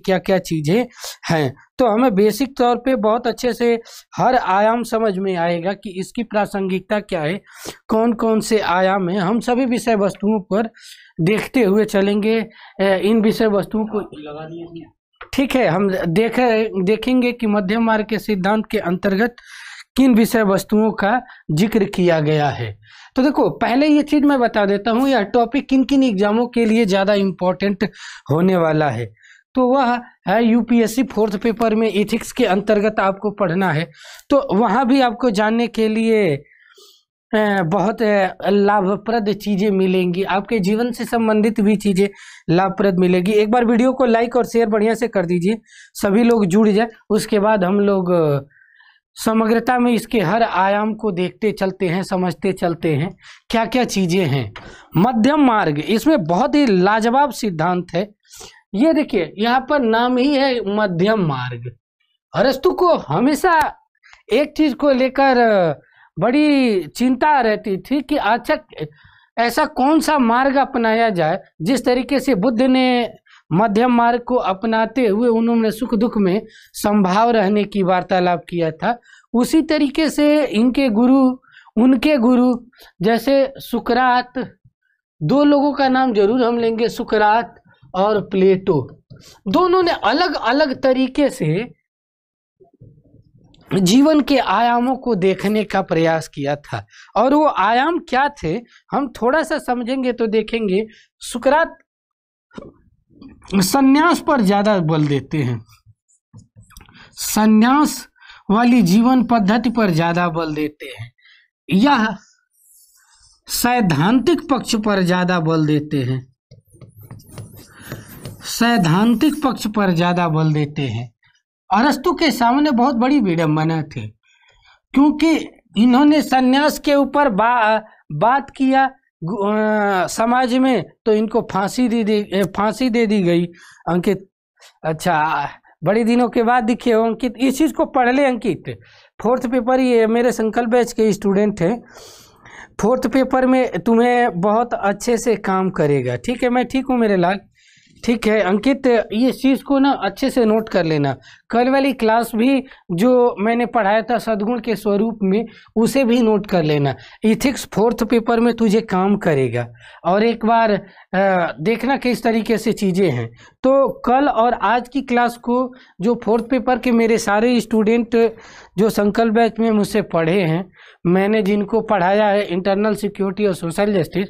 क्या क्या चीज़ें हैं। तो हमें बेसिक तौर पे बहुत अच्छे से हर आयाम समझ में आएगा कि इसकी प्रासंगिकता क्या है, कौन कौन से आयाम हैं। हम सभी विषय वस्तुओं पर देखते हुए चलेंगे। इन विषय वस्तुओं को लगा दिए, ठीक है। हम देखेंगे कि मध्यम मार्ग के सिद्धांत के अंतर्गत किन विषय वस्तुओं का जिक्र किया गया है। तो देखो, पहले ये चीज मैं बता देता हूँ, यह टॉपिक किन किन एग्जामों के लिए ज़्यादा इम्पोर्टेंट होने वाला है। तो वह है यूपीएससी 4th पेपर में एथिक्स के अंतर्गत आपको पढ़ना है। तो वहाँ भी आपको जानने के लिए बहुत लाभप्रद चीज़ें मिलेंगी, आपके जीवन से संबंधित भी चीज़ें लाभप्रद मिलेगी। एक बार वीडियो को लाइक और शेयर बढ़िया से कर दीजिए, सभी लोग जुड़ जाए। उसके बाद हम लोग समग्रता में इसके हर आयाम को देखते चलते हैं, समझते चलते हैं क्या क्या चीज़ें हैं। मध्यम मार्ग, इसमें बहुत ही लाजवाब सिद्धांत है। ये देखिए, यहाँ पर नाम ही है मध्यम मार्ग। अरस्तु को हमेशा एक चीज़ को लेकर बड़ी चिंता रहती थी कि अच्छा ऐसा कौन सा मार्ग अपनाया जाए। जिस तरीके से बुद्ध ने मध्यम मार्ग को अपनाते हुए उन्होंने सुख दुख में संभाव रहने की वार्तालाप किया था, उसी तरीके से उनके गुरु जैसे सुकरात, दो लोगों का नाम जरूर हम लेंगे, सुकरात और प्लेटो। दोनों ने अलग अलग तरीके से जीवन के आयामों को देखने का प्रयास किया था। और वो आयाम क्या थे हम थोड़ा सा समझेंगे तो देखेंगे। सुकरात संन्यास पर ज्यादा बल देते हैं, संन्यास वाली जीवन पद्धति पर ज्यादा बल देते हैं। यह सैद्धांतिक पक्ष पर ज्यादा बल देते हैं, सैद्धांतिक पक्ष पर ज्यादा बल देते हैं। अरस्तु के सामने बहुत बड़ी विडंबना थी, क्योंकि इन्होंने सन्यास के ऊपर बात किया समाज में, तो इनको फांसी दे दी गई। अंकित, अच्छा बड़े दिनों के बाद दिखे हो अंकित, इस चीज़ को पढ़ ले अंकित। 4th पेपर, ये मेरे संकल्प बैच के स्टूडेंट हैं, 4th पेपर में तुम्हें बहुत अच्छे से काम करेगा। ठीक है, मैं ठीक हूँ मेरे लाल, ठीक है अंकित। ये चीज़ को ना अच्छे से नोट कर लेना। कल वाली क्लास भी जो मैंने पढ़ाया था सद्गुण के स्वरूप में, उसे भी नोट कर लेना। इथिक्स 4th पेपर में तुझे काम करेगा। और एक बार देखना किस तरीके से चीज़ें हैं। तो कल और आज की क्लास को जो 4th पेपर के मेरे सारे स्टूडेंट जो संकल्प बैच में मुझसे पढ़े हैं, मैंने जिनको पढ़ाया है इंटरनल सिक्योरिटी और सोशल जस्टिस,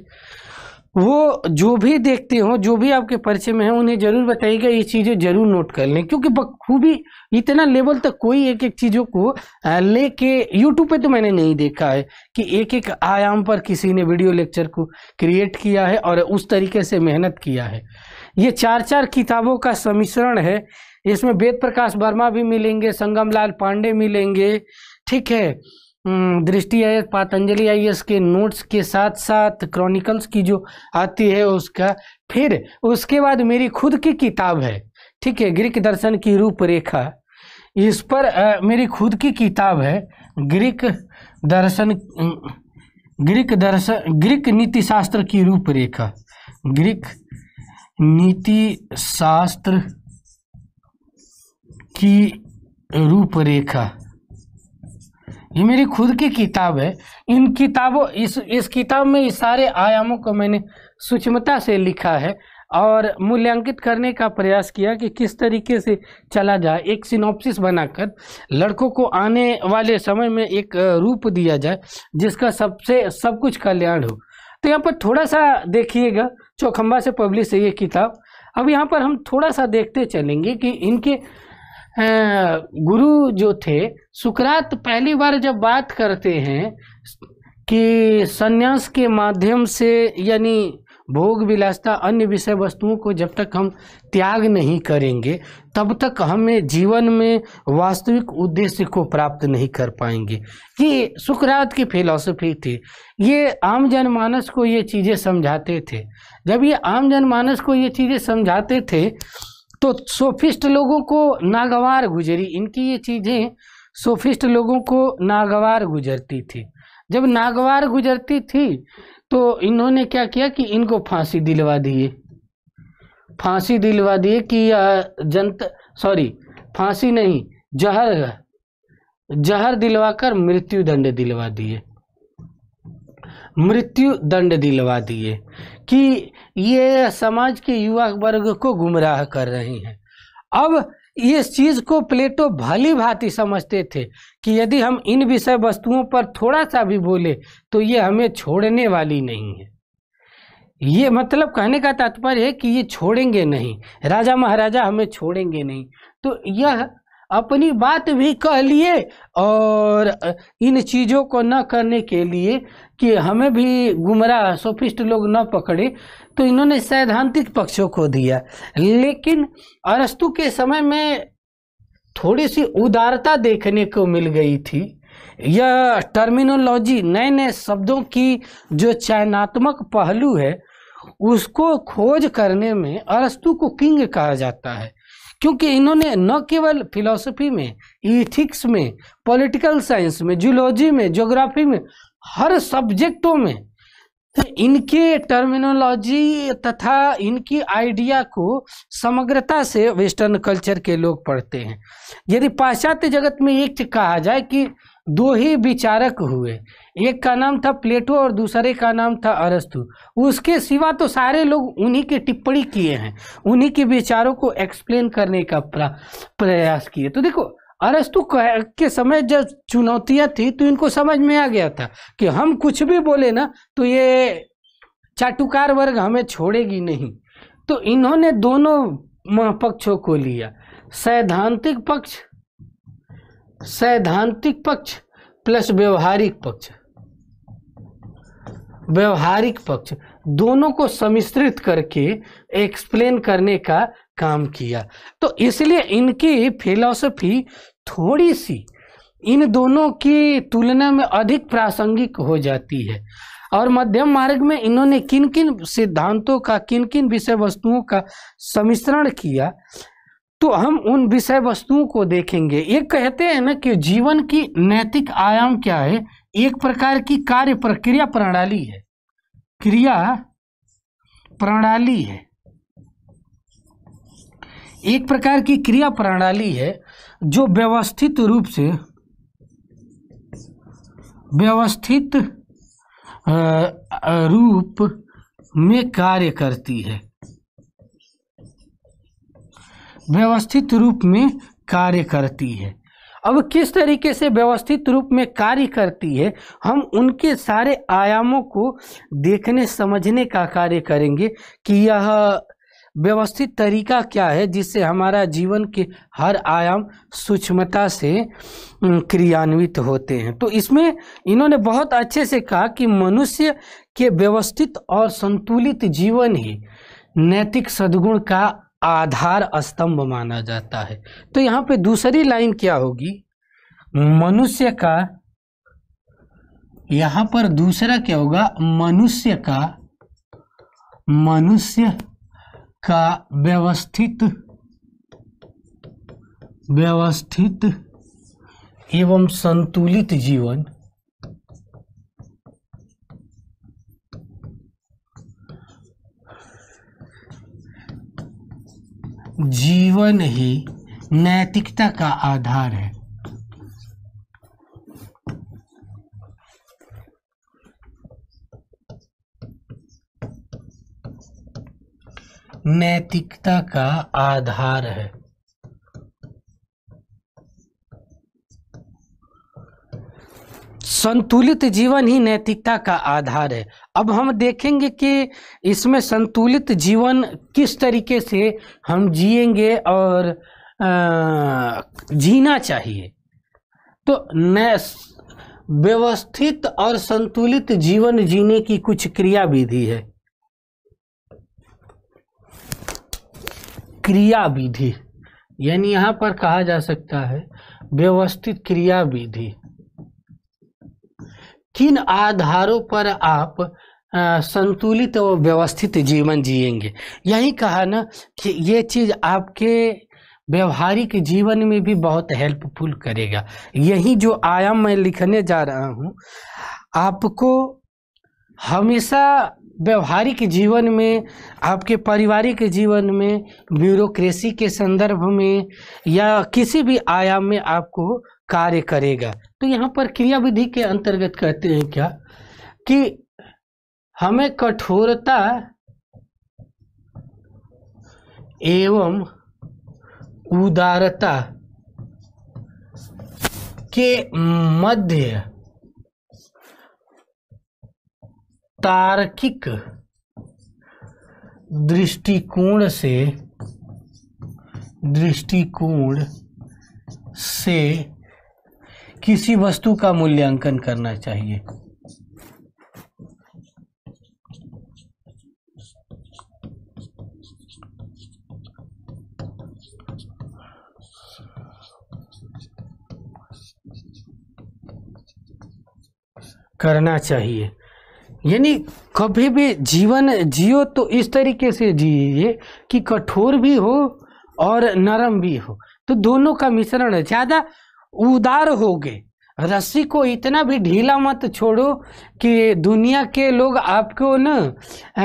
वो जो भी देखते हो, जो भी आपके परिचय में है, उन्हें जरूर बताइएगा, ये चीज़ें जरूर नोट कर लें। क्योंकि बखूबी इतना लेवल तक कोई एक एक चीज़ों को लेके, यूट्यूब पे तो मैंने नहीं देखा है कि एक एक आयाम पर किसी ने वीडियो लेक्चर को क्रिएट किया है और उस तरीके से मेहनत किया है। ये 4 किताबों का सम्मिश्रण है। इसमें वेद प्रकाश वर्मा भी मिलेंगे, संगम लाल पांडे मिलेंगे, ठीक है, दृष्टि आईएएस, पतंजलि आईएएस के नोट्स के साथ साथ क्रॉनिकल्स की जो आती है उसका। फिर उसके बाद मेरी खुद की किताब है, ठीक है, ग्रीक दर्शन की रूपरेखा। इस पर मेरी खुद की किताब है, ग्रीक नीति शास्त्र की रूपरेखा, ग्रीक नीति शास्त्र की रूपरेखा। ये मेरी खुद की किताब है। इन किताबों इस किताब में इस सारे आयामों को मैंने सूक्ष्मता से लिखा है और मूल्यांकित करने का प्रयास किया कि किस तरीके से चला जाए। एक सिनॉप्सिस बनाकर लड़कों को आने वाले समय में एक रूप दिया जाए जिसका सब कुछ कल्याण हो। तो यहाँ पर थोड़ा सा देखिएगा, चौखंबा से पब्लिश है ये किताब। अब यहाँ पर हम थोड़ा सा देखते चलेंगे कि इनके गुरु जो थे सुकरात, पहली बार जब बात करते हैं कि संन्यास के माध्यम से, यानी भोग विलासता अन्य विषय वस्तुओं को जब तक हम त्याग नहीं करेंगे तब तक हमें जीवन में वास्तविक उद्देश्य को प्राप्त नहीं कर पाएंगे। ये सुकरात की फिलॉसफी थी। ये आम जनमानस को ये चीज़ें समझाते थे। जब ये आम जनमानस को ये चीज़ें समझाते थे तो सोफिस्ट लोगों को नागवार गुजरी। इनकी ये चीज़ें सोफिस्ट लोगों को नागवार गुजरती थी। जब नागवार गुजरती थी तो इन्होंने क्या किया कि इनको फांसी दिलवा दिए। फांसी दिलवा दिए कि जनता, सॉरी फांसी नहीं, जहर दिलवाकर मृत्यु दंड दिलवा दिए, मृत्यु दंड दिलवा दिए कि ये समाज के युवा वर्ग को गुमराह कर रहे हैं। अब इस चीज को प्लेटो भली भांति समझते थे कि यदि हम इन विषय वस्तुओं पर थोड़ा सा भी बोले तो ये हमें छोड़ने वाली नहीं है। ये मतलब कहने का तात्पर्य है कि ये छोड़ेंगे नहीं, राजा महाराजा हमें छोड़ेंगे नहीं। तो यह अपनी बात भी कह लिए और इन चीज़ों को न करने के लिए कि हमें भी गुमराह सोफिस्ट लोग न पकड़े, तो इन्होंने सैद्धांतिक पक्षों को दिया। लेकिन अरस्तु के समय में थोड़ी सी उदारता देखने को मिल गई थी। यह टर्मिनोलॉजी, नए नए शब्दों की जो चयनात्मक पहलू है उसको खोज करने में अरस्तु को किंग कहा जाता है, क्योंकि इन्होंने न केवल फिलॉसफी में, इथिक्स में, पॉलिटिकल साइंस में, जूलॉजी में, ज्योग्राफी में, हर सब्जेक्टों में इनके टर्मिनोलॉजी तथा इनकी आइडिया को समग्रता से वेस्टर्न कल्चर के लोग पढ़ते हैं। यदि पाश्चात्य जगत में एक कहा जाए कि दो ही विचारक हुए, एक का नाम था प्लेटो और दूसरे का नाम था अरस्तु, उसके सिवा तो सारे लोग उन्हीं की टिप्पणी किए हैं, उन्हीं के विचारों को एक्सप्लेन करने का प्रयास किए। तो देखो अरस्तु के समय जब चुनौतियां थी तो इनको समझ में आ गया था कि हम कुछ भी बोले ना तो ये चाटुकार वर्ग हमें छोड़ेगी नहीं। तो इन्होंने दोनों पक्षों को लिया, सैद्धांतिक पक्ष प्लस व्यवहारिक पक्ष दोनों को सम्मिश्रित करके एक्सप्लेन करने का काम किया। तो इसलिए इनकी फिलॉसफी थोड़ी सी इन दोनों की तुलना में अधिक प्रासंगिक हो जाती है। और मध्यम मार्ग में इन्होंने किन किन सिद्धांतों का, किन किन विषय वस्तुओं का सम्मिश्रण किया, तो हम उन विषय वस्तुओं को देखेंगे। ये कहते हैं ना कि जीवन की नैतिक आयाम क्या है, एक प्रकार की कार्य प्रक्रिया प्रणाली है, क्रिया प्रणाली है, एक प्रकार की क्रिया प्रणाली है जो व्यवस्थित रूप में कार्य करती है, व्यवस्थित रूप में कार्य करती है। अब किस तरीके से व्यवस्थित रूप में कार्य करती है, हम उनके सारे आयामों को देखने समझने का कार्य करेंगे कि यह व्यवस्थित तरीका क्या है जिससे हमारा जीवन के हर आयाम सूक्ष्मता से क्रियान्वित होते हैं। तो इसमें इन्होंने बहुत अच्छे से कहा कि मनुष्य के व्यवस्थित और संतुलित जीवन ही नैतिक सद्गुण का आधार स्तंभ माना जाता है। तो यहाँ पे दूसरी लाइन क्या होगी, मनुष्य का, यहाँ पर दूसरा क्या होगा, मनुष्य का व्यवस्थित एवं संतुलित जीवन ही नैतिकता का आधार है। नैतिकता का आधार है। संतुलित जीवन ही नैतिकता का आधार है। अब हम देखेंगे कि इसमें संतुलित जीवन किस तरीके से हम जिएंगे और जीना चाहिए। तो व्यवस्थित और संतुलित जीवन जीने की कुछ क्रिया विधि है। क्रिया विधि यानी यहाँ पर कहा जा सकता है व्यवस्थित क्रिया विधि। किन आधारों पर आप संतुलित और व्यवस्थित जीवन जिएंगे, यही कहा ना कि ये चीज आपके व्यवहारिक जीवन में भी बहुत हेल्पफुल करेगा। यही जो आयाम मैं लिखने जा रहा हूँ आपको हमेशा व्यवहारिक जीवन में, आपके पारिवारिक जीवन में, ब्यूरोक्रेसी के संदर्भ में या किसी भी आयाम में आपको कार्य करेगा। तो यहाँ पर क्रिया विधि के अंतर्गत कहते हैं क्या कि हमें कठोरता एवं उदारता के मध्य तार्किक दृष्टिकोण से किसी वस्तु का मूल्यांकन करना चाहिए। करना चाहिए, यानी कभी भी जीवन जियो तो इस तरीके से जिए कि कठोर भी हो और नरम भी हो, तो दोनों का मिश्रण है। ज़्यादा उदार हो गए, रस्सी को इतना भी ढीला मत छोड़ो कि दुनिया के लोग आपको न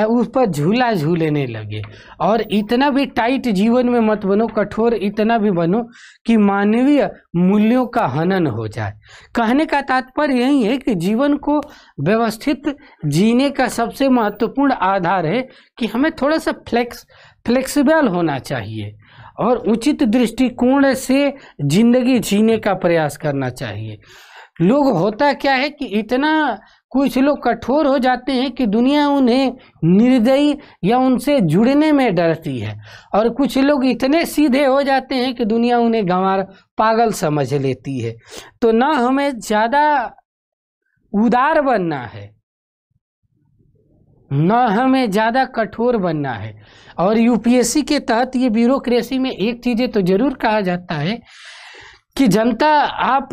उस पर झूला झूलने लगे, और इतना भी टाइट जीवन में मत बनो, कठोर इतना भी बनो कि मानवीय मूल्यों का हनन हो जाए। कहने का तात्पर्य यही है कि जीवन को व्यवस्थित जीने का सबसे महत्वपूर्ण आधार है कि हमें थोड़ा सा फ्लेक्सिबल होना चाहिए और उचित दृष्टिकोण से जिंदगी जीने का प्रयास करना चाहिए। लोग होता क्या है कि इतना कुछ लोग कठोर हो जाते हैं कि दुनिया उन्हें निर्दयी या उनसे जुड़ने में डरती है, और कुछ लोग इतने सीधे हो जाते हैं कि दुनिया उन्हें गंवार पागल समझ लेती है। तो ना हमें ज़्यादा उदार बनना है, न हमें ज़्यादा कठोर बनना है। और यूपीएससी के तहत ये ब्यूरोक्रेसी में एक चीज़ें तो जरूर कहा जाता है कि जनता, आप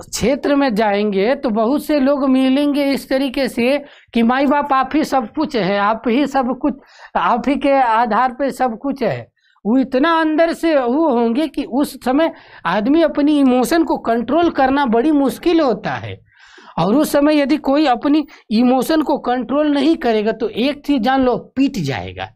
क्षेत्र में जाएंगे तो बहुत से लोग मिलेंगे इस तरीके से कि माई बाप आप ही सब कुछ है, आप ही सब कुछ, आप ही के आधार पे सब कुछ है। वो इतना अंदर से वो होंगे कि उस समय आदमी अपनी इमोशन को कंट्रोल करना बड़ी मुश्किल होता है, और उस समय यदि कोई अपनी इमोशन को कंट्रोल नहीं करेगा तो एक चीज जान लो, पीट जाएगा।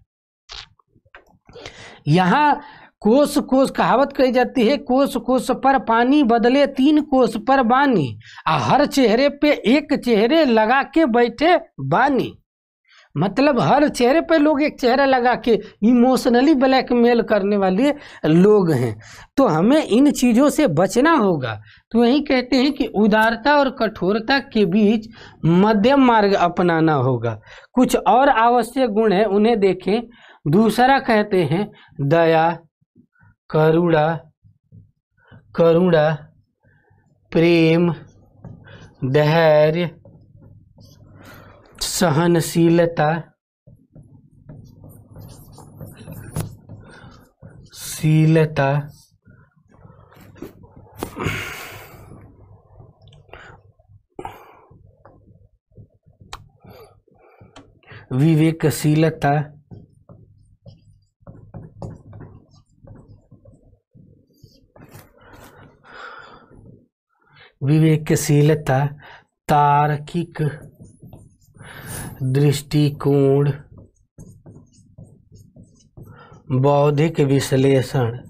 यहाँ कोस कोस कहावत कही जाती है, कोस कोस पर पानी बदले 3 कोस पर बानी, हर चेहरे पे एक चेहरे लगा के बैठे बानी। मतलब हर चेहरे पे लोग एक चेहरा लगा के इमोशनली ब्लैकमेल करने वाले लोग हैं। तो हमें इन चीज़ों से बचना होगा। तो यही कहते हैं कि उदारता और कठोरता के बीच मध्यम मार्ग अपनाना होगा। कुछ और आवश्यक गुण हैं, उन्हें देखें। दूसरा कहते हैं दया, करुणा, प्रेम, धैर्य, सहनशीलता, विवेकशीलता, तार्किक दृष्टिकोण, बौद्धिक विश्लेषण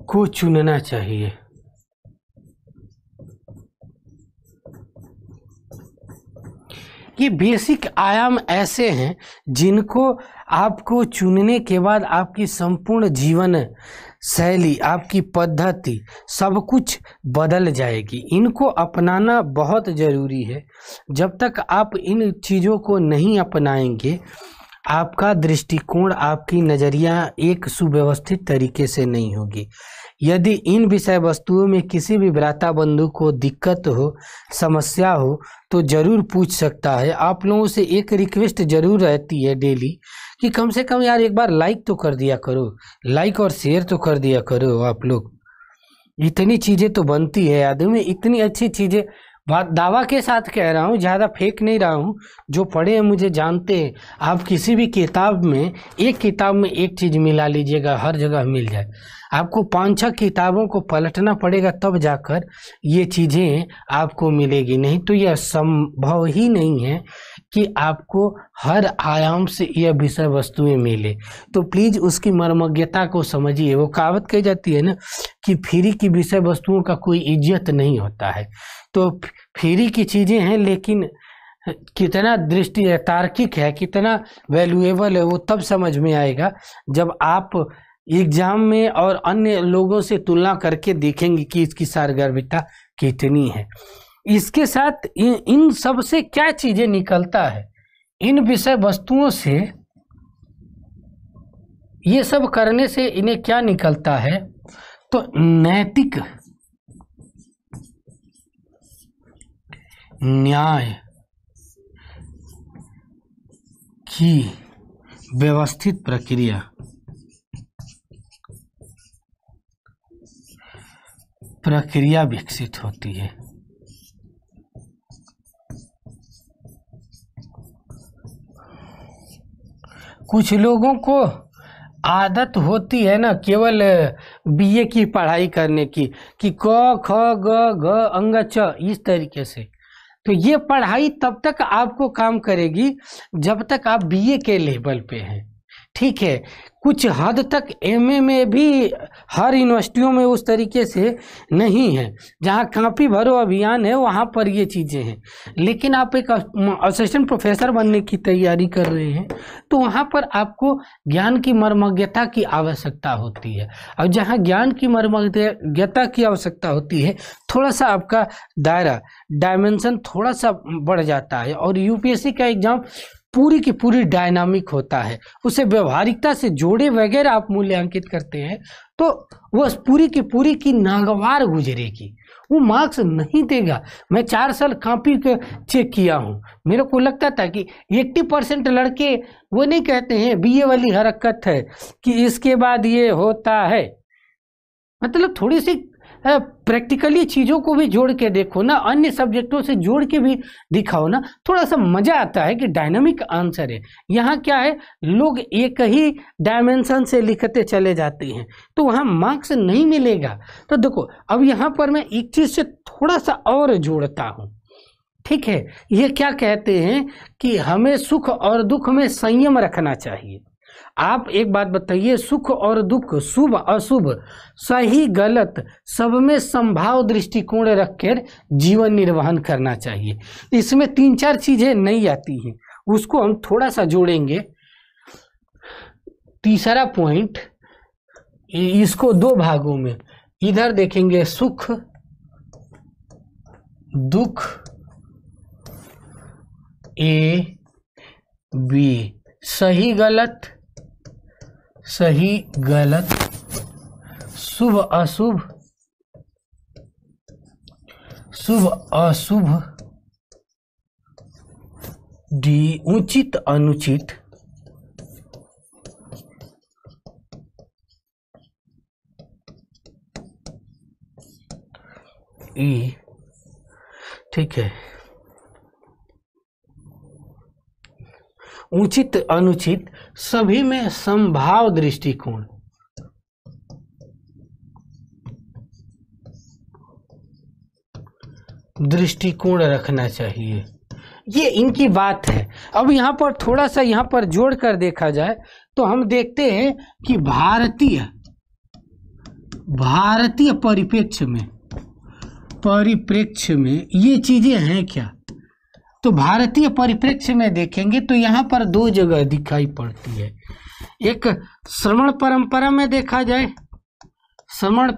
को चुनना चाहिए। ये बेसिक आयाम ऐसे हैं जिनको आपको चुनने के बाद आपकी संपूर्ण जीवन शैली, आपकी पद्धति, सब कुछ बदल जाएगी। इनको अपनाना बहुत ज़रूरी है। जब तक आप इन चीज़ों को नहीं अपनाएंगे, आपका दृष्टिकोण, आपकी नज़रिया एक सुव्यवस्थित तरीके से नहीं होगी। यदि इन विषय वस्तुओं में किसी भी भ्राता बंधु को दिक्कत हो, समस्या हो, तो ज़रूर पूछ सकता है। आप लोगों से एक रिक्वेस्ट ज़रूर रहती है डेली कि कम से कम यार एक बार लाइक तो कर दिया करो, लाइक और शेयर तो कर दिया करो। आप लोग, इतनी चीज़ें तो बनती है, आदमी इतनी अच्छी चीज़ें बात दावा के साथ कह रहा हूँ, ज़्यादा फेंक नहीं रहा हूँ, जो पढ़े हैं मुझे जानते हैं। आप किसी भी किताब में, एक किताब में एक चीज़ मिला लीजिएगा, हर जगह मिल जाए। आपको 5-6 किताबों को पलटना पड़ेगा, तब जाकर ये चीज़ें आपको मिलेगी, नहीं तो यह संभव ही नहीं है कि आपको हर आयाम से यह विषय वस्तुएं मिले। तो प्लीज़ उसकी मर्मज्ञता को समझिए। वो कहावत कही जाती है ना कि फ्री की विषय वस्तुओं का कोई इज्जत नहीं होता है। तो फ्री की चीज़ें हैं, लेकिन कितना दृष्टि तार्किक है, कितना वैल्यूएबल है, वो तब समझ में आएगा जब आप एग्जाम में और अन्य लोगों से तुलना करके देखेंगे कि इसकी सारगर्भिता कितनी है। इसके साथ इन सब से क्या चीजें निकलता है, इन विषय वस्तुओं से, ये सब करने से इन्हें क्या निकलता है, तो नैतिक न्याय की व्यवस्थित प्रक्रिया विकसित होती है। कुछ लोगों को आदत होती है ना केवल बीए की पढ़ाई करने की, कि क ख ग घ अंग च, इस तरीके से। तो ये पढ़ाई तब तक आपको काम करेगी जब तक आप बीए के लेवल पे हैं, ठीक है। कुछ हद तक एमए में भी हर यूनिवर्सिटियों में उस तरीके से नहीं है, जहाँ कापी भरो अभियान है वहाँ पर ये चीज़ें हैं। लेकिन आप एक असिस्टेंट प्रोफेसर बनने की तैयारी कर रहे हैं तो वहाँ पर आपको ज्ञान की मर्मज्ञता की आवश्यकता होती है। और जहाँ ज्ञान की मर्मज्ञता की आवश्यकता होती है, थोड़ा सा आपका दायरा, डायमेंशन थोड़ा सा बढ़ जाता है। और यूपीएससी का एग्जाम पूरी की पूरी डायनामिक होता है, उसे व्यवहारिकता से जोड़े वगैरह आप मूल्यांकित करते हैं तो वो पूरी की नागवार गुजरेगी, वो मार्क्स नहीं देगा। मैं 4 साल कॉपी चेक किया हूँ, मेरे को लगता था कि 80% लड़के वो नहीं कहते हैं, बीए वाली हरकत है कि इसके बाद ये होता है। मतलब थोड़ी सी प्रैक्टिकली चीज़ों को भी जोड़ के देखो ना, अन्य सब्जेक्टों से जोड़ के भी दिखाओ ना, थोड़ा सा मजा आता है कि डायनामिक आंसर है। यहाँ क्या है, लोग एक ही डायमेंशन से लिखते चले जाते हैं तो वहाँ मार्क्स नहीं मिलेगा। तो देखो अब यहाँ पर मैं एक चीज़ से थोड़ा सा और जोड़ता हूँ, ठीक है। ये क्या कहते हैं कि हमें सुख और दुख में संयम रखना चाहिए। आप एक बात बताइए, सुख और दुख, शुभ अशुभ, सही गलत, सब में संभाव दृष्टिकोण रखकर जीवन निर्वहन करना चाहिए। इसमें 3-4 चीजें नहीं आती हैं, उसको हम थोड़ा सा जोड़ेंगे। तीसरा पॉइंट, इसको 2 भागों में, इधर देखेंगे सुख दुख ए बी, सही गलत, शुभ अशुभ, डी उचित अनुचित, ई, ठीक है। उचित अनुचित, सभी में संभाव दृष्टिकोण, रखना चाहिए। ये इनकी बात है। अब यहाँ पर थोड़ा सा यहाँ पर जोड़ कर देखा जाए तो हम देखते हैं कि भारतीय परिप्रेक्ष्य में ये चीजें हैं क्या। तो भारतीय परिप्रेक्ष्य में देखेंगे तो यहाँ पर 2 जगह दिखाई पड़ती है। एक श्रवण परंपरा में देखा जाए, श्रवण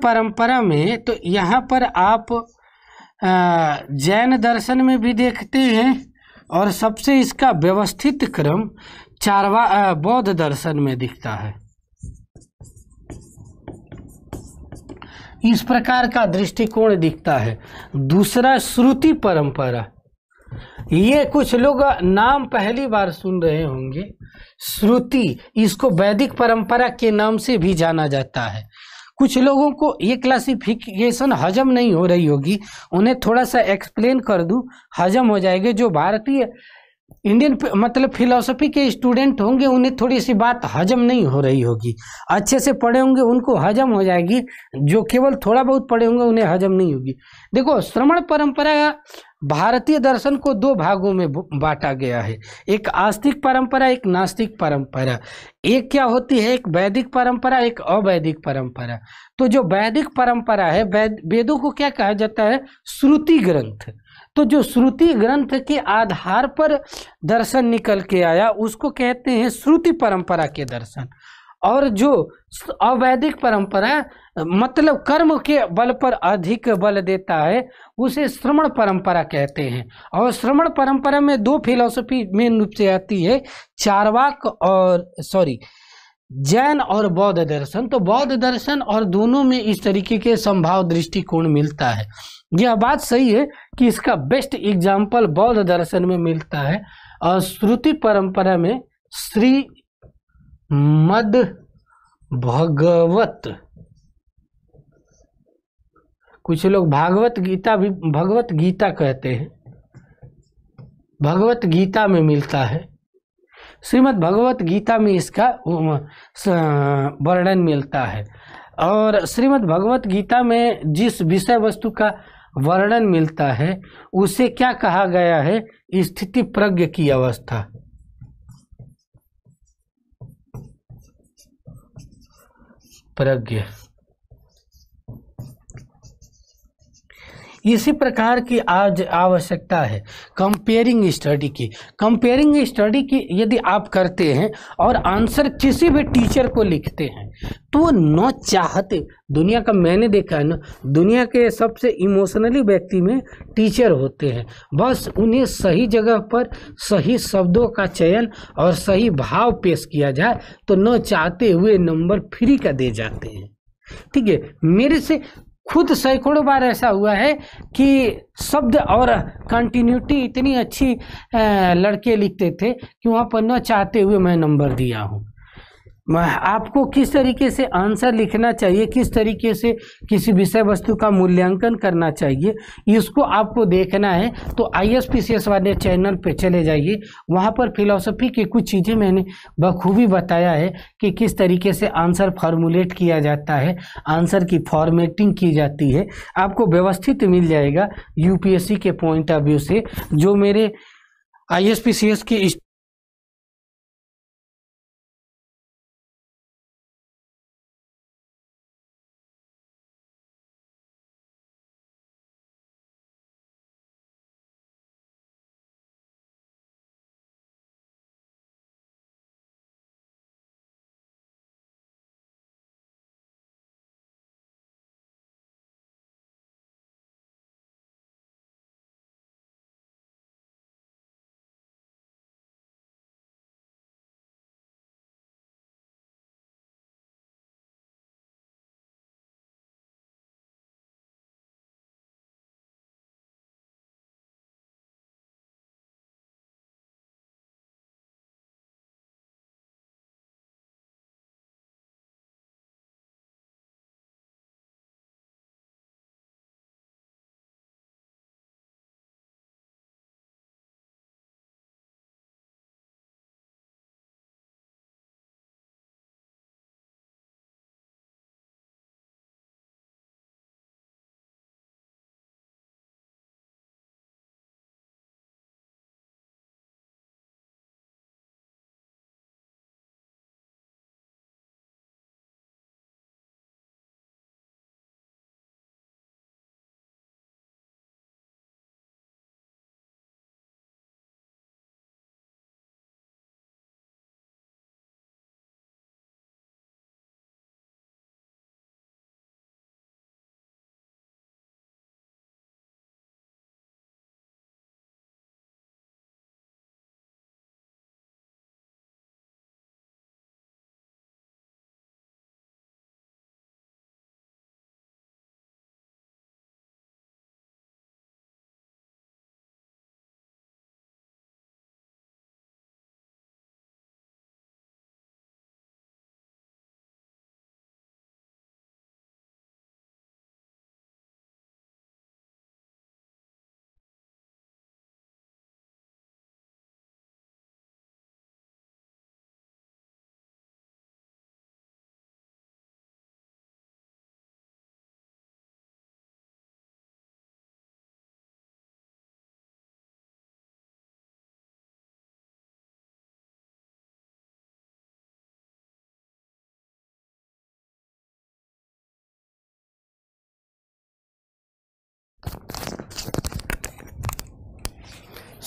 परंपरा में तो यहाँ पर आप जैन दर्शन में भी देखते हैं और सबसे इसका व्यवस्थित क्रम बौद्ध दर्शन में दिखता है। इस प्रकार का दृष्टिकोण दिखता है। दूसरा श्रुति परंपरा, ये कुछ लोग नाम पहली बार सुन रहे होंगे, श्रुति, इसको वैदिक परंपरा के नाम से भी जाना जाता है। कुछ लोगों को ये क्लासिफिकेशन हजम नहीं हो रही होगी, उन्हें थोड़ा सा एक्सप्लेन कर दूं, हजम हो जाएगी। जो भारतीय इंडियन मतलब फिलोसफी के स्टूडेंट होंगे उन्हें थोड़ी सी बात हजम नहीं हो रही होगी, अच्छे से पढ़े होंगे उनको हजम हो जाएगी, जो केवल थोड़ा बहुत पढ़े होंगे उन्हें हजम नहीं होगी। देखो, श्रवण परंपरा भारतीय दर्शन को दो भागों में बांटा गया है, एक आस्तिक परंपरा, एक नास्तिक परंपरा। एक क्या होती है, एक वैदिक परंपरा, एक अवैदिक परंपरा। तो जो वैदिक परंपरा है, वेदों को क्या कहा जाता है, श्रुति ग्रंथ। तो जो श्रुति ग्रंथ के आधार पर दर्शन निकल के आया उसको कहते हैं श्रुति परंपरा के दर्शन। और जो अवैदिक परंपरा मतलब कर्म के बल पर अधिक बल देता है उसे श्रवण परंपरा कहते हैं। और श्रवण परंपरा में दो फिलॉसफी मेन रूप से आती है, चारवाक और जैन और बौद्ध दर्शन। तो बौद्ध दर्शन और दोनों में इस तरीके के संभाव दृष्टिकोण मिलता है। यह बात सही है कि इसका बेस्ट एग्जाम्पल बौद्ध दर्शन में मिलता है और श्रुति परंपरा में श्रीमद् भगवत, कुछ लोग भागवत गीता भी भगवत गीता कहते हैं, भगवत गीता में मिलता है। श्रीमद् भगवत गीता में इसका वर्णन मिलता है। और श्रीमद् भगवत गीता में जिस विषय वस्तु का वर्णन मिलता है उसे क्या कहा गया है, स्थिति प्रज्ञ की अवस्था। प्रज्ञ। इसी प्रकार की आज आवश्यकता है कंपेयरिंग स्टडी की। कंपेयरिंग स्टडी की यदि आप करते हैं और आंसर किसी भी टीचर को लिखते हैं तो न चाहते, दुनिया का मैंने देखा है ना, दुनिया के सबसे इमोशनली व्यक्ति में टीचर होते हैं। बस उन्हें सही जगह पर सही शब्दों का चयन और सही भाव पेश किया जाए तो न चाहते हुए नंबर फ्री का दे जाते हैं। ठीक है, मेरे से खुद सैकड़ों बार ऐसा हुआ है कि शब्द और कंटिन्यूटी इतनी अच्छी लड़के लिखते थे कि वहाँ पर न चाहते हुए मैं नंबर दिया हूँ। आपको किस तरीके से आंसर लिखना चाहिए, किस तरीके से किसी विषय वस्तु का मूल्यांकन करना चाहिए, इसको आपको देखना है तो ISPCS वाले चैनल पे चले जाइए। वहाँ पर फिलॉसफी की कुछ चीज़ें मैंने बखूबी बताया है कि किस तरीके से आंसर फॉर्मुलेट किया जाता है, आंसर की फॉर्मेटिंग की जाती है। आपको व्यवस्थित मिल जाएगा UPSC के पॉइंट ऑफ व्यू से। जो मेरे ISPCS की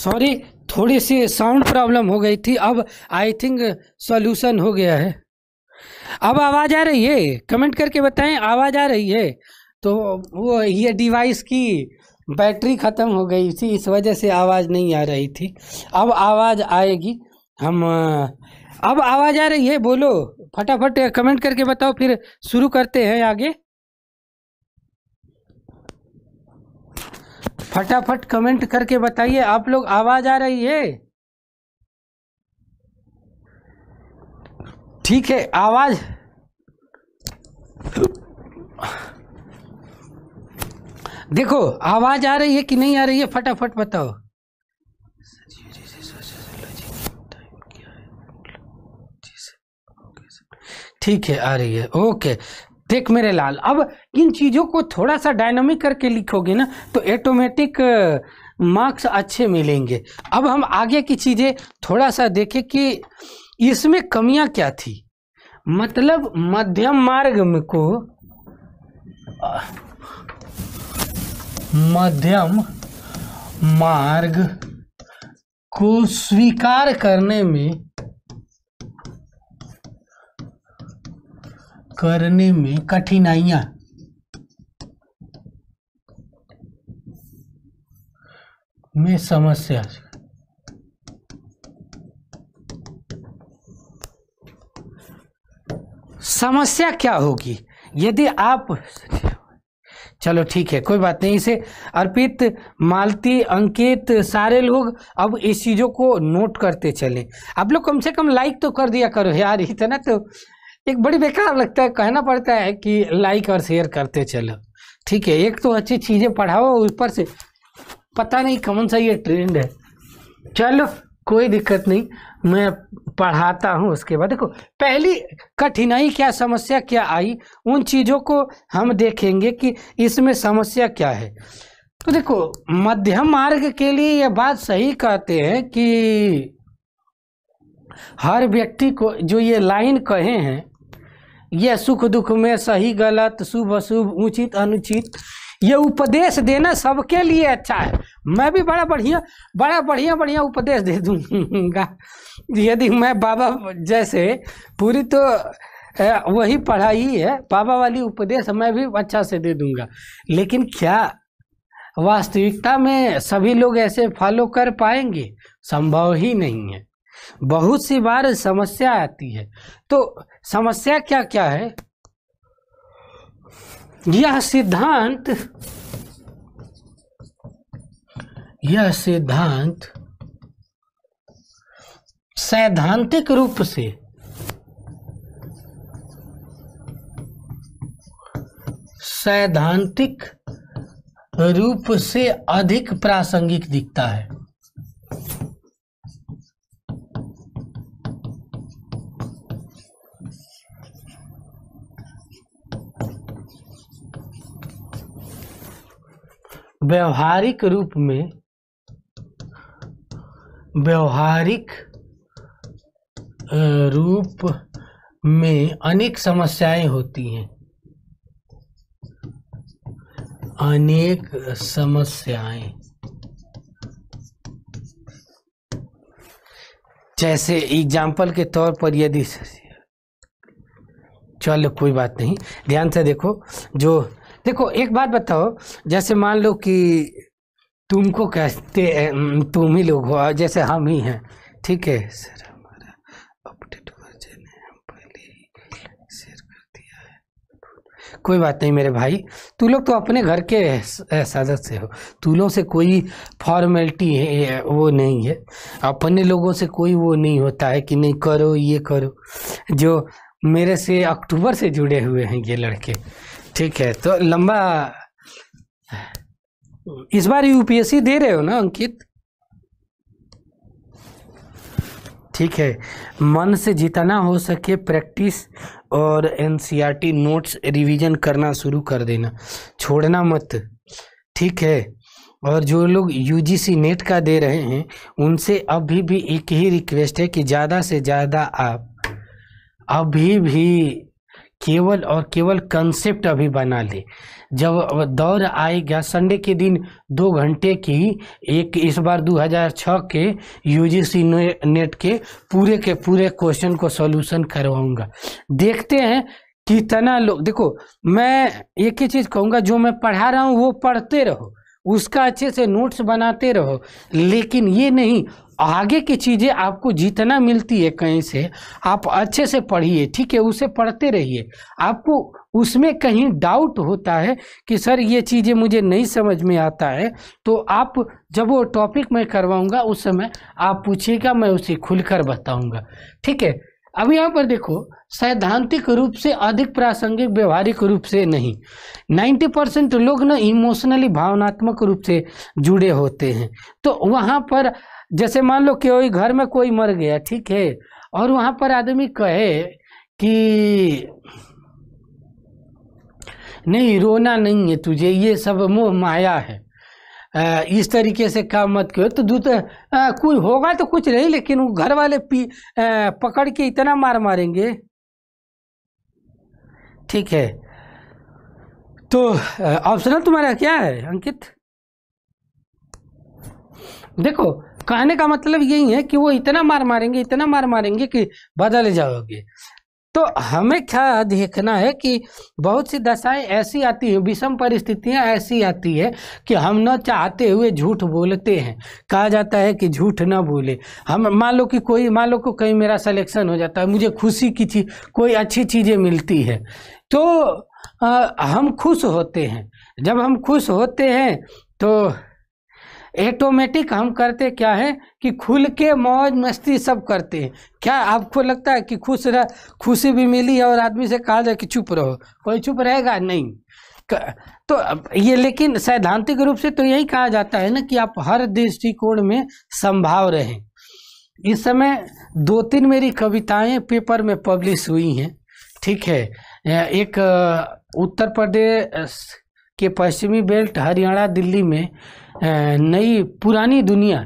सॉरी, थोड़ी सी साउंड प्रॉब्लम हो गई थी, अब आई थिंक सॉल्यूशन हो गया है। अब आवाज़ आ रही है? कमेंट करके बताएं आवाज़ आ रही है। तो वो ये डिवाइस की बैटरी ख़त्म हो गई थी, इस वजह से आवाज़ नहीं आ रही थी। अब आवाज़ आएगी। हम अब आवाज़ आ रही है? बोलो फटाफट कमेंट करके बताओ, फिर शुरू करते हैं आगे। फटाफट कमेंट करके बताइए आप लोग, आवाज़ आ रही है? ठीक है, आवाज़ देखो आवाज़ आ रही है कि नहीं आ रही है, फटाफट बताओ। ठीक है, आ रही है, ओके। देख मेरे लाल, अब इन चीज़ों को थोड़ा सा डायनामिक करके लिखोगे ना तो ऑटोमेटिक मार्क्स अच्छे मिलेंगे। अब हम आगे की चीज़ें थोड़ा सा देखें कि इसमें कमियां क्या थी। मतलब मध्यम मार्ग को स्वीकार करने में कठिनाइयां में समस्या क्या होगी यदि आप, चलो ठीक है कोई बात नहीं। इसे अर्पित, मालती, अंकित, सारे लोग अब इस चीज़ों को नोट करते चले। आप लोग कम से कम लाइक तो कर दिया करो यार, इतना तो एक बड़ी बेकार लगता है, कहना पड़ता है कि लाइक और शेयर करते चलो। ठीक है, एक तो अच्छी चीज़ें पढ़ाओ, ऊपर से पता नहीं कौन सा ये ट्रेंड है। चलो कोई दिक्कत नहीं, मैं पढ़ाता हूँ। उसके बाद देखो पहली कठिनाई क्या, समस्या क्या आई, उन चीज़ों को हम देखेंगे कि इसमें समस्या क्या है। तो देखो मध्यम मार्ग के लिए ये बात सही कहते हैं कि हर व्यक्ति को जो ये लाइन कहे हैं, यह सुख दुख में सही गलत, शुभ अशुभ, उचित अनुचित, ये उपदेश देना सबके लिए अच्छा है। मैं भी बड़ा बढ़िया उपदेश दे दूंगा यदि मैं बाबा जैसे पूरी तो वही पढ़ाई है, बाबा वाली उपदेश मैं भी अच्छा से दे दूंगा। लेकिन क्या वास्तविकता में सभी लोग ऐसे फॉलो कर पाएंगे? संभव ही नहीं है। बहुत सी बार समस्या आती है। तो समस्या क्या क्या है? यह सिद्धांत सैद्धांतिक रूप से अधिक प्रासंगिक दिखता है। व्यवहारिक रूप में अनेक समस्याएं होती हैं। अनेक समस्याएं, जैसे एग्जाम्पल के तौर पर यदि, चलो कोई बात नहीं, ध्यान से देखो। जो देखो एक बात बताओ, जैसे मान लो कि तुमको कहते तुम ही लोग हो, जैसे हम ही हैं, ठीक है सर, हमारा अपडेट वर्जन है, हम पहले ही शेयर कर दिया है। कोई बात नहीं मेरे भाई, तू लोग तो अपने घर के सदस्य हो, तू लोग से कोई फॉर्मेलिटी है वो नहीं है। अपने लोगों से कोई वो नहीं होता है कि नहीं करो ये करो। जो मेरे से अक्टूबर से जुड़े हुए हैं ये लड़के, ठीक है, तो लंबा, इस बार यूपीएससी दे रहे हो ना अंकित? ठीक है, मन से जितना हो सके प्रैक्टिस और एनसीईआरटी नोट्स रिवीजन करना शुरू कर देना, छोड़ना मत, ठीक है। और जो लोग यूजीसी नेट का दे रहे हैं उनसे अभी भी एक ही रिक्वेस्ट है कि ज़्यादा से ज़्यादा आप अभी भी केवल और केवल कंसेप्ट अभी बना ले। जब दौर आएगा संडे के दिन 2 घंटे की एक इस बार 2006 के यूजीसी नेट के पूरे क्वेश्चन को सॉल्यूशन करवाऊंगा। देखते हैं कितना लोग। देखो मैं एक ही चीज़ कहूँगा, जो मैं पढ़ा रहा हूँ वो पढ़ते रहो, उसका अच्छे से नोट्स बनाते रहो, लेकिन ये नहीं आगे की चीज़ें आपको जितना मिलती है कहीं से आप अच्छे से पढ़िए, ठीक है, उसे पढ़ते रहिए। आपको उसमें कहीं डाउट होता है कि सर ये चीज़ें मुझे नहीं समझ में आता है, तो आप जब वो टॉपिक मैं करवाऊंगा उस समय आप पूछिएगा, मैं उसे खुलकर बताऊंगा, ठीक है। अब यहाँ पर देखो, सैद्धांतिक रूप से अधिक प्रासंगिक, व्यवहारिक रूप से नहीं। 90% लोग ना इमोशनली भावनात्मक रूप से जुड़े होते हैं। तो वहाँ पर जैसे मान लो कि कोई घर में कोई मर गया, ठीक है, और वहाँ पर आदमी कहे कि नहीं रोना नहीं है तुझे, ये सब मोह माया है, इस तरीके से काम मत करो, तो कोई होगा तो कुछ नहीं, लेकिन वो घर वाले पकड़ के इतना मारेंगे, ठीक है। तो ऑप्शनल तुम्हारा क्या है अंकित? देखो कहने का मतलब यही है कि वो इतना मारेंगे कि बदल जाओगे। तो हमें क्या देखना है कि बहुत सी दशाएं ऐसी आती है, विषम परिस्थितियां ऐसी आती है कि हम न चाहते हुए झूठ बोलते हैं। कहा जाता है कि झूठ न बोले। हम मान लो कि कहीं मेरा सिलेक्शन हो जाता है, मुझे खुशी की चीज, कोई अच्छी चीज़ें मिलती है, तो हम खुश होते हैं। जब हम खुश होते हैं तो ऑटोमेटिक हम करते क्या है कि खुल के मौज मस्ती सब करते हैं। क्या आपको लगता है कि खुशी भी मिली और आदमी से कहा जाए कि चुप रहो, कोई चुप रहेगा नहीं? तो ये, लेकिन सैद्धांतिक रूप से तो यही कहा जाता है ना कि आप हर दृष्टिकोण में संभाव रहें। इस समय 2-3 मेरी कविताएं पेपर में पब्लिश हुई हैं, ठीक है। एक उत्तर प्रदेश के पश्चिमी बेल्ट, हरियाणा, दिल्ली में नई पुरानी दुनिया,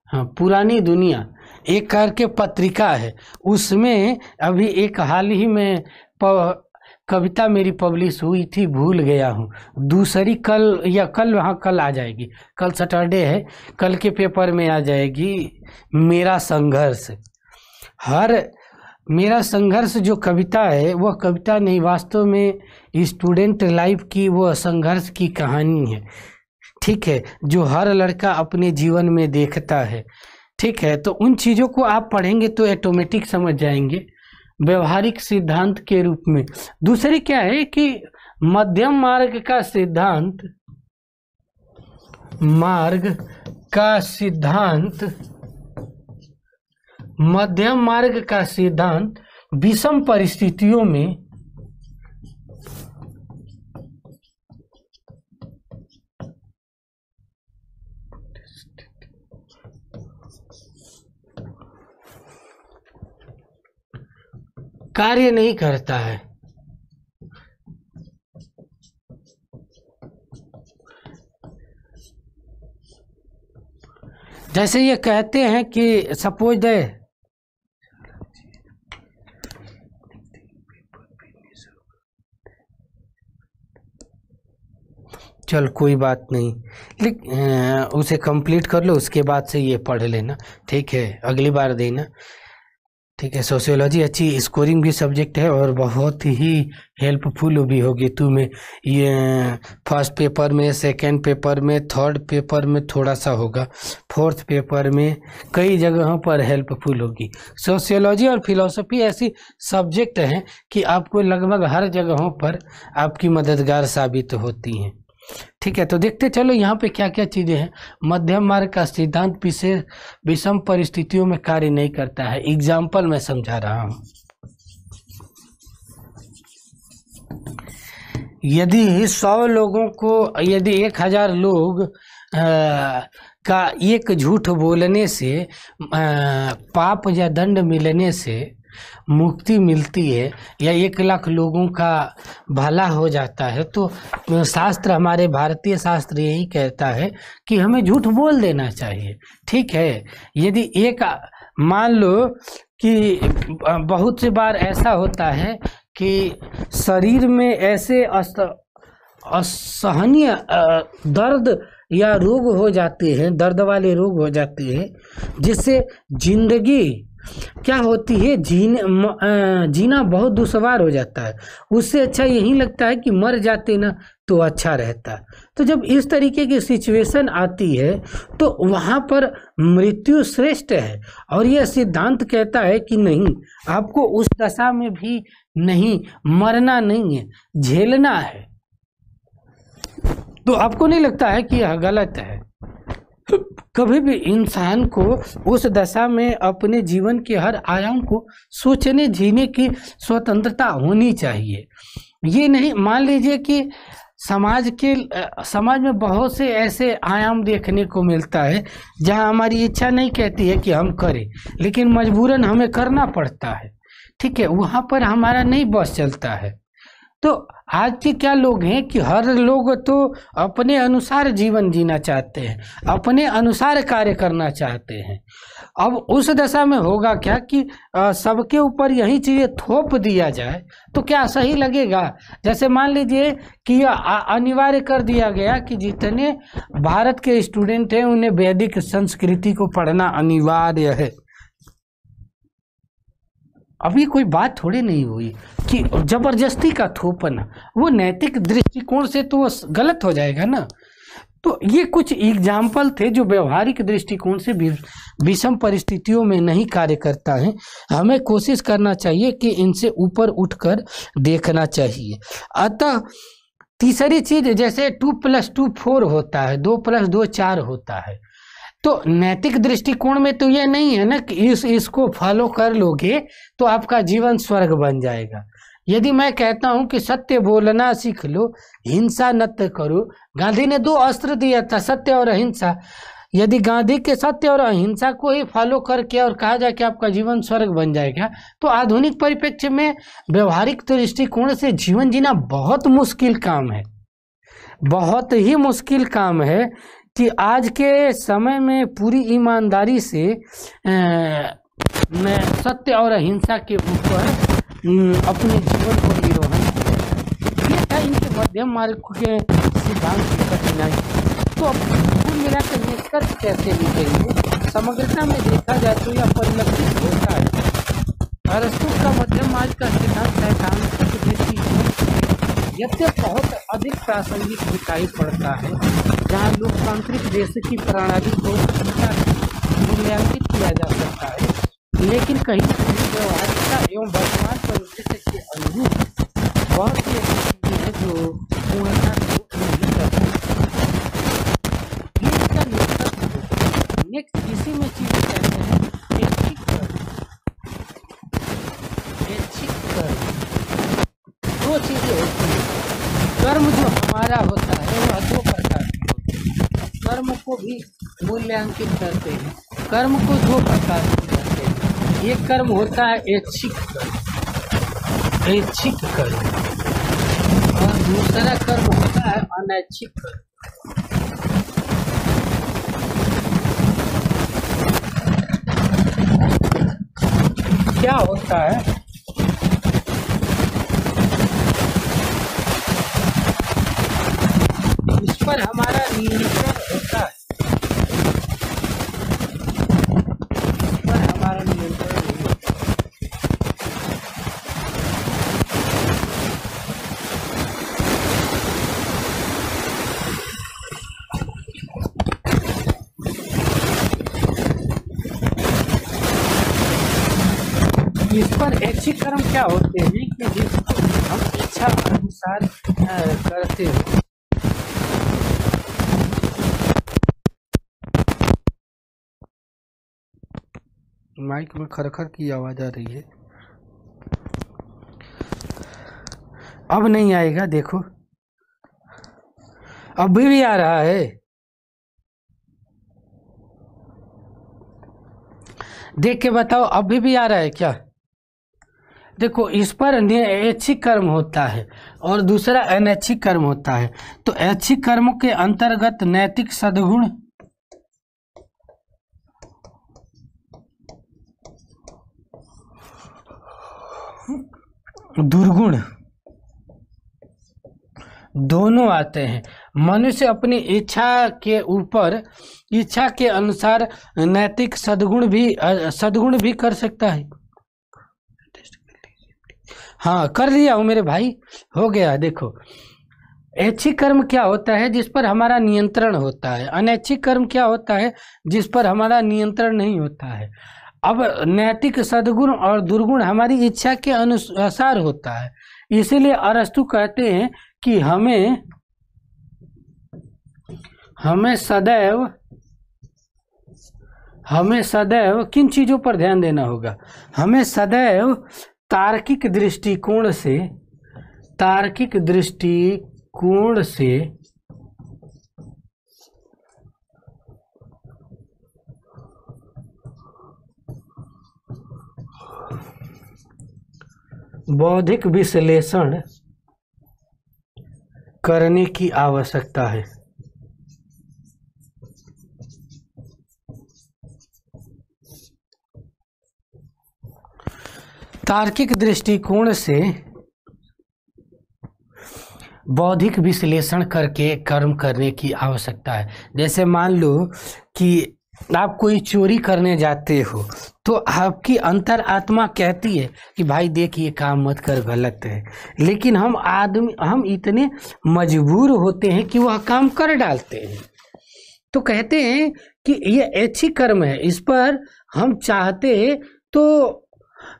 हाँ पुरानी दुनिया एक करके पत्रिका है, उसमें अभी एक हाल ही में कविता मेरी पब्लिश हुई थी, भूल गया हूँ। दूसरी कल आ जाएगी, कल सैटरडे है, कल के पेपर में आ जाएगी। मेरा संघर्ष जो कविता है, वह कविता नहीं, वास्तव में स्टूडेंट लाइफ की वो संघर्ष की कहानी है, ठीक है, जो हर लड़का अपने जीवन में देखता है, ठीक है। तो उन चीज़ों को आप पढ़ेंगे तो ऑटोमेटिक समझ जाएंगे व्यवहारिक सिद्धांत के रूप में। दूसरी क्या है कि मध्यम मार्ग का सिद्धांत विषम परिस्थितियों में कार्य नहीं करता है। जैसे ये कहते हैं कि सपोज चल कोई बात नहीं, लेकिन उसे कंप्लीट कर लो, उसके बाद से ये पढ़ लेना, ठीक है, अगली बार देना, ठीक है। सोशियोलॉजी अच्छी स्कोरिंग भी सब्जेक्ट है और बहुत ही हेल्पफुल भी होगी तुम्हें। ये फर्स्ट पेपर में, सेकंड पेपर में, थर्ड पेपर में थोड़ा सा होगा, फोर्थ पेपर में कई जगहों पर हेल्पफुल होगी। सोशियोलॉजी और फिलॉसफी ऐसी सब्जेक्ट हैं कि आपको लगभग हर जगहों पर आपकी मददगार साबित होती हैं, ठीक है। तो देखते चलो यहाँ पे क्या क्या चीजें हैं। मध्यम मार्ग का सिद्धांत विशेष विषम परिस्थितियों में कार्य नहीं करता है। एग्जाम्पल मैं समझा रहा हूँ। यदि 100 लोगों को, यदि 1000 लोग का एक झूठ बोलने से पाप या दंड मिलने से मुक्ति मिलती है या 1 लाख लोगों का भला हो जाता है, तो शास्त्र, हमारे भारतीय शास्त्र यही कहता है कि हमें झूठ बोल देना चाहिए। ठीक है, यदि मान लो कि बहुत सी बार ऐसा होता है कि शरीर में ऐसे असहनीय दर्द या रोग हो जाते हैं, दर्द वाले रोग हो जाते हैं, जिससे जिंदगी क्या होती है, जीना बहुत दुश्वार हो जाता है। उससे अच्छा यही लगता है कि मर जाते ना तो अच्छा रहता। तो जब इस तरीके की सिचुएशन आती है तो वहाँ पर मृत्यु श्रेष्ठ है, और यह सिद्धांत कहता है कि नहीं, आपको उस दशा में भी नहीं मरना, नहीं है, झेलना है। तो आपको नहीं लगता है कि यह गलत है? कभी भी इंसान को उस दशा में अपने जीवन के हर आयाम को सोचने जीने की स्वतंत्रता होनी चाहिए। ये नहीं, मान लीजिए कि समाज में बहुत से ऐसे आयाम देखने को मिलता है जहां हमारी इच्छा नहीं कहती है कि हम करें, लेकिन मजबूरन हमें करना पड़ता है। ठीक है, वहां पर हमारा नहीं बस चलता है। तो आज के क्या लोग हैं कि हर लोग तो अपने अनुसार जीवन जीना चाहते हैं, अपने अनुसार कार्य करना चाहते हैं। अब उस दशा में होगा क्या कि सबके ऊपर यही चीजें थोप दिया जाए तो क्या सही लगेगा? जैसे मान लीजिए कि अनिवार्य कर दिया गया कि जितने भारत के स्टूडेंट हैं उन्हें वैदिक संस्कृति को पढ़ना अनिवार्य है। अभी कोई बात थोड़ी नहीं हुई कि जबरदस्ती का थोपना, वो नैतिक दृष्टिकोण से तो गलत हो जाएगा ना। तो ये कुछ एग्जाम्पल थे जो व्यवहारिक दृष्टिकोण से विषम परिस्थितियों में नहीं कार्य करता है। हमें कोशिश करना चाहिए कि इनसे ऊपर उठकर देखना चाहिए। अतः तीसरी चीज, जैसे 2+2 4 होता है, 2+2 4 होता है, तो नैतिक दृष्टिकोण में तो ये नहीं है ना कि इसको फॉलो कर लोगे तो आपका जीवन स्वर्ग बन जाएगा। यदि मैं कहता हूं कि सत्य बोलना सीख लो, हिंसा नत करो, गांधी ने 2 अस्त्र दिया था, सत्य और अहिंसा। यदि गांधी के सत्य और अहिंसा को ही फॉलो करके और कहा जाए कि आपका जीवन स्वर्ग बन जाएगा, तो आधुनिक परिप्रेक्ष्य में व्यवहारिक दृष्टिकोण से जीवन जीना बहुत मुश्किल काम है, बहुत ही मुश्किल काम है। कि आज के समय में पूरी ईमानदारी से सत्य और अहिंसा के ऊपर अपने जीवन को निर्वहन किया, इनके मध्यम मार्ग के सिद्धांत की कठिनाई। तो कुल मिलाकर निष्कर्ष कैसे निकलेंगे? समग्रता में देखा जाए तो यह परिलक्षित होता है। अरस्तु का मध्यम मार्ग का सिद्धांत सैद्धांतिक दृष्टिकोण यद्यपि बहुत अधिक प्रासंगिक दिखाई पड़ता है, जहाँ लोकतांत्रिक देश की प्रणाली को मूल्यांकित किया जा सकता है, लेकिन कहीं न कहीं व्यवहारिकता एवं वर्तमान परिदृश्य के अनुरूप बहुत सी ऐसी चीजें हैं जो पूर्णता को नहीं करती। ये इसका नेक्स्ट इसी में चीजें कहते हैं ऐच्छिक कर्म। 2 चीजें होती हैं। कर्म जो हमारा होता है वह 2 प्रकार के होते हैं। कर्म को भी मूल्यांकित करते हैं। कर्म को 2 प्रकार से करते हैं। एक कर्म होता है ऐच्छिक कर्म, ऐच्छिक कर्म, और दूसरा कर्म होता है अनैच्छिक कर्म। क्या होता है? इस पर हमारा नियंत्रण होता है, इस पर हमारा नियंत्रण नहीं होता। इस पर ऐच्छिक कर्म क्या होते हैं कि जिसको हम इच्छा अनुसार करते हैं। माइक में खरखर की आवाज आ रही है, अब नहीं आएगा। देखो अभी भी आ रहा है। देख के बताओ, अभी भी आ रहा है क्या? देखो इस पर ऐच्छिक कर्म होता है और दूसरा अनैच्छिक कर्म होता है। तो ऐच्छिक कर्मों के अंतर्गत नैतिक सद्गुण, दुर्गुण दोनों आते हैं। मनुष्य अपनी इच्छा के अनुसार नैतिक सद्गुण भी कर सकता है। हाँ कर लिया हूँ मेरे भाई, हो गया। देखो ऐच्छिक कर्म क्या होता है, जिस पर हमारा नियंत्रण होता है। अनैच्छिक कर्म क्या होता है, जिस पर हमारा नियंत्रण नहीं होता है। अब नैतिक सद्गुण और दुर्गुण हमारी इच्छा के अनुसार होता है। इसीलिए अरस्तु कहते हैं कि हमें सदैव किन चीजों पर ध्यान देना होगा। हमें सदैव तार्किक दृष्टिकोण से बौद्धिक विश्लेषण करने की आवश्यकता है। तार्किक दृष्टिकोण से बौद्धिक विश्लेषण करके कर्म करने की आवश्यकता है। जैसे मान लो कि आप कोई चोरी करने जाते हो, तो आपकी अंतर आत्मा कहती है कि भाई देख ये काम मत कर, गलत है। लेकिन हम इतने मजबूर होते हैं कि वह काम कर डालते हैं। तो कहते हैं कि ये ऐच्छिक कर्म है, इस पर हम चाहते तो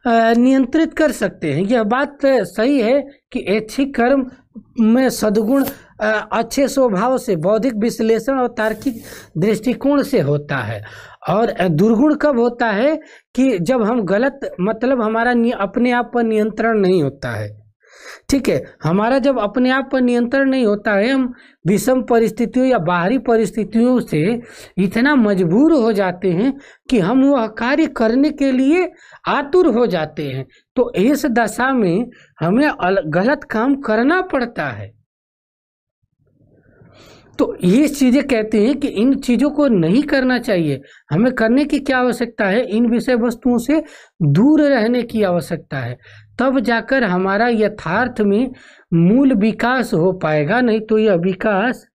नियंत्रित कर सकते हैं। यह बात सही है कि ऐच्छिक कर्म में सद्गुण अच्छे स्वभाव से, बौद्धिक विश्लेषण और तार्किक दृष्टिकोण से होता है। और दुर्गुण कब होता है कि जब हम गलत, मतलब हमारा अपने आप पर नियंत्रण नहीं होता है। ठीक है, हमारा जब अपने आप पर नियंत्रण नहीं होता है, हम विषम परिस्थितियों या बाहरी परिस्थितियों से इतना मजबूर हो जाते हैं कि हम वह कार्य करने के लिए आतुर हो जाते हैं। तो इस दशा में हमें गलत काम करना पड़ता है। तो ये चीजें कहते हैं कि इन चीजों को नहीं करना चाहिए। हमें करने की क्या आवश्यकता है, इन विषय वस्तुओं से दूर रहने की आवश्यकता है। तब जाकर हमारा यथार्थ में मूल विकास हो पाएगा। नहीं तो यह विकास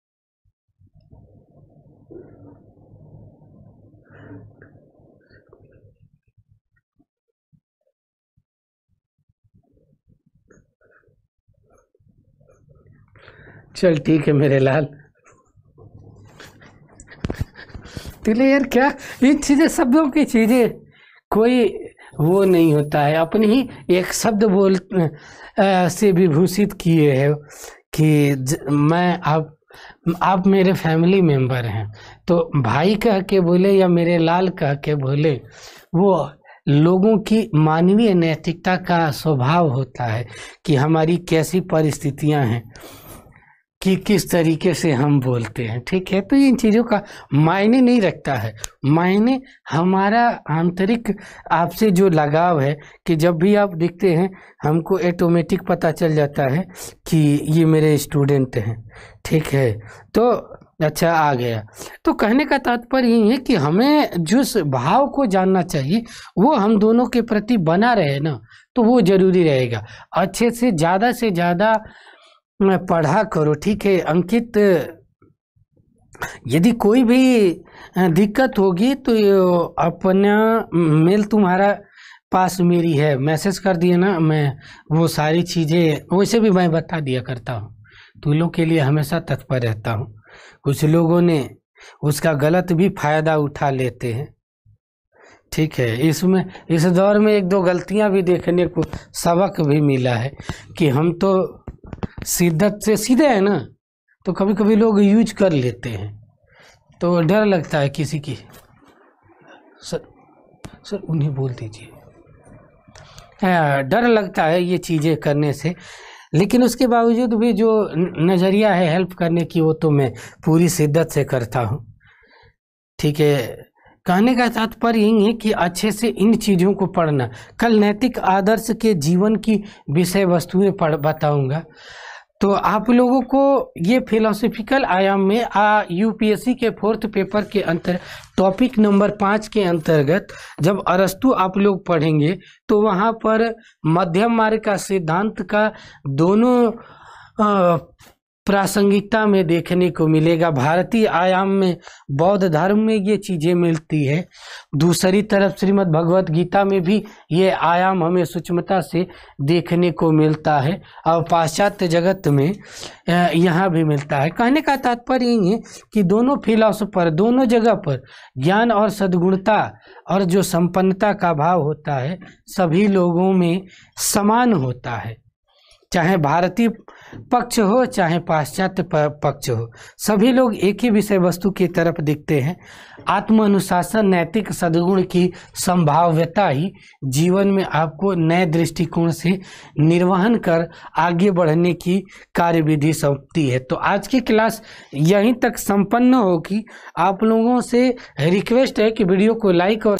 चल ठीक है मेरे लाल। तुझे यार क्या इन चीजें, शब्दों की चीजें कोई वो नहीं होता है। अपने ही एक शब्द बोल से विभूषित किए है कि मैं आप मेरे फैमिली मेंबर हैं, तो भाई कह के बोले या मेरे लाल कह के बोले, वो लोगों की मानवीय नैतिकता का स्वभाव होता है कि हमारी कैसी परिस्थितियां हैं, कि किस तरीके से हम बोलते हैं। ठीक है, तो इन चीज़ों का मायने नहीं रखता है। मायने हमारा आंतरिक आपसे जो लगाव है, कि जब भी आप दिखते हैं हमको ऑटोमेटिक पता चल जाता है कि ये मेरे स्टूडेंट हैं। ठीक है, तो अच्छा आ गया। तो कहने का तात्पर्य यही है कि हमें जिस भाव को जानना चाहिए वो हम दोनों के प्रति बना रहे ना, तो वो जरूरी रहेगा। अच्छे से ज़्यादा पढ़ा करो। ठीक है अंकित, यदि कोई भी दिक्कत होगी तो अपना मेल तुम्हारा पास मेरी है, मैसेज कर दिए ना, मैं वो सारी चीज़ें वैसे भी मैं बता दिया करता हूँ। तुम लोग के लिए हमेशा तत्पर रहता हूँ। कुछ लोगों ने उसका गलत भी फायदा उठा लेते हैं। ठीक है, इसमें इस दौर में एक दो गलतियाँ भी देखने को सबक भी मिला है कि हम तो शिद्दत से सीधे है ना, तो कभी कभी लोग यूज कर लेते हैं, तो डर लगता है किसी की। सर उन्हें बोल दीजिए, डर लगता है ये चीज़ें करने से। लेकिन उसके बावजूद भी जो नज़रिया है हेल्प करने की, वो तो मैं पूरी शिद्दत से करता हूँ। ठीक है, कहने का तात्पर्य यही है कि अच्छे से इन चीज़ों को पढ़ना। कल नैतिक आदर्श के जीवन की विषय वस्तुएं बताऊंगा। तो आप लोगों को ये फिलोसफिकल आयाम में यूपीएससी के 4th पेपर के अंतर टॉपिक नंबर 5 के अंतर्गत जब अरस्तु आप लोग पढ़ेंगे तो वहाँ पर मध्यम मार्ग का सिद्धांत का दोनों प्रासंगिकता में देखने को मिलेगा। भारतीय आयाम में बौद्ध धर्म में ये चीज़ें मिलती है, दूसरी तरफ श्रीमद् भगवत गीता में भी ये आयाम हमें सूक्ष्मता से देखने को मिलता है और पाश्चात्य जगत में यहाँ भी मिलता है। कहने का तात्पर्य यही है कि दोनों फिलॉसफर दोनों जगह पर ज्ञान और सद्गुणता और जो संपन्नता का भाव होता है सभी लोगों में समान होता है, चाहे भारतीय पक्ष हो चाहे पाश्चात्य पक्ष हो, सभी लोग एक ही विषय वस्तु की तरफ दिखते हैं। आत्म अनुशासन नैतिक सद्गुण की संभाव्यता ही जीवन में आपको नए दृष्टिकोण से निर्वहन कर आगे बढ़ने की कार्यविधि सौंपती है। तो आज की क्लास यहीं तक संपन्न होगी। आप लोगों से रिक्वेस्ट है कि वीडियो को लाइक और